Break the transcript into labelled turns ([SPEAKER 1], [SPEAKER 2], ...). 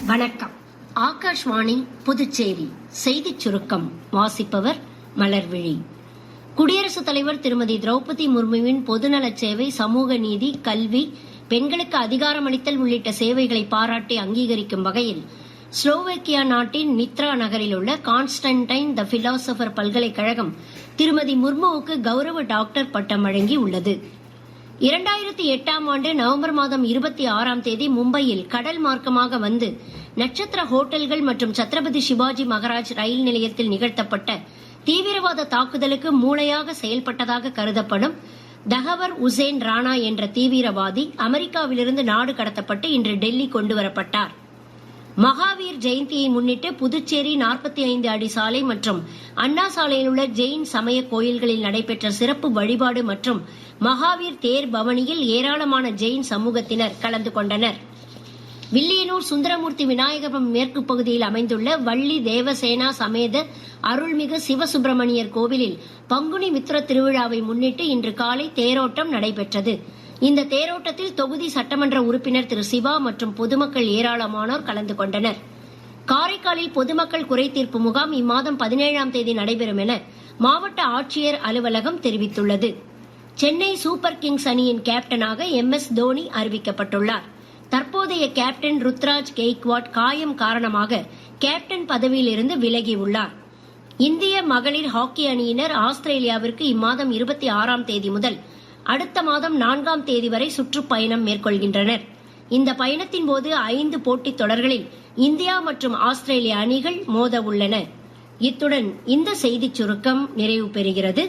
[SPEAKER 1] வணக்கம். ஆகாஷ்வாணி புதுச்சேரி செய்திச் சுருக்கம் வாசிப்பவர் மலர்விழி. குடியரசுத் தலைவர் திருமதி திரௌபதி முர்முவின் பொதுநலச் சேவை, சமூக நீதி, கல்வி, பெண்களுக்கு அதிகாரமளித்தல் உள்ளிட்ட சேவைகளை பாராட்டி அங்கீகரிக்கும் வகையில் ஸ்லோவேக்கியா நாட்டின் நித்ரா நகரில் உள்ள கான்ஸ்டன்டைன் த பிலாசபர் பல்கலைக்கழகம் திருமதி முர்முவுக்கு கௌரவ டாக்டர் பட்டம் வழங்கி உள்ளது. 2008ஆம் ஆண்டு நவம்பர் மாதம் 26ஆம் தேதி மும்பையில் கடல் மார்க்கமாக வந்து நட்சத்திர ஹோட்டல்கள் மற்றும் சத்ரபதி சிவாஜி மகாராஜ் ரயில் நிலையத்தில் நிகழ்த்தப்பட்ட தீவிரவாத தாக்குதலுக்கு மூளையாக செயல்பட்டதாக கருதப்படும் தஹவர் உசேன் ராணா என்ற தீவிரவாதி அமெரிக்காவிலிருந்து நாடு கடத்தப்பட்டு இன்று டெல்லி கொண்டுவரப்பட்டார். மகாவீர் ஜெயந்தியை முன்னிட்டு புதுச்சேரி 45 அடி சாலை மற்றும் அண்ணா சாலையில் உள்ள ஜெயின் சமய கோயில்களில் நடைபெற்ற சிறப்பு வழிபாடு மற்றும் மகாவீர் தேர் பவனியில் ஏராளமான ஜெயின் சமூகத்தினர் கலந்து கொண்டனர். வில்லியனூர் சுந்தரமூர்த்தி விநாயகபுரம் மேற்கு பகுதியில் அமைந்துள்ள வள்ளி தேவசேனா சமேத அருள்மிகு சிவசுப்பிரமணியர் கோவிலில் பங்குனி மித்ர திருவிழாவை முன்னிட்டு இன்று காலை தேரோட்டம் நடைபெற்றது. இந்த தேரோட்டத்தில் தொகுதி சட்டமன்ற உறுப்பினர் திரு சிவா மற்றும் பொதுமக்கள் ஏராளமானோர் கலந்து கொண்டனர். காரைக்காலில் பொதுமக்கள் குறைதீர்ப்பு முகாம் இம்மாதம் 17ஆம் தேதி நடைபெறும் என மாவட்ட ஆட்சியர் அலுவலகம் தெரிவித்துள்ளது. சென்னை சூப்பர் கிங்ஸ் அணியின் கேப்டனாக MS தோனி அறிவிக்கப்பட்டுள்ளார். தற்போதைய கேப்டன் ருத்ராஜ் கெய்க்வாட் காயம் காரணமாக கேப்டன் பதவியிலிருந்து விலகியுள்ளார். இந்திய மகளிர் ஹாக்கி அணியினர் ஆஸ்திரேலியாவிற்கு இம்மாதம் 26ஆம் தேதி முதல் அடுத்த மாதம் 4ஆம் தேதி வரை சுற்றுப்பயணம் மேற்கொள்கின்றனர். இந்த பயணத்தின் போது 5 போட்டித் தொடர்களில் இந்தியா மற்றும் ஆஸ்திரேலிய அணிகள் மோத உள்ளன. இத்துடன் இந்த செய்திச் சுருக்கம் நிறைவு பெறுகிறது.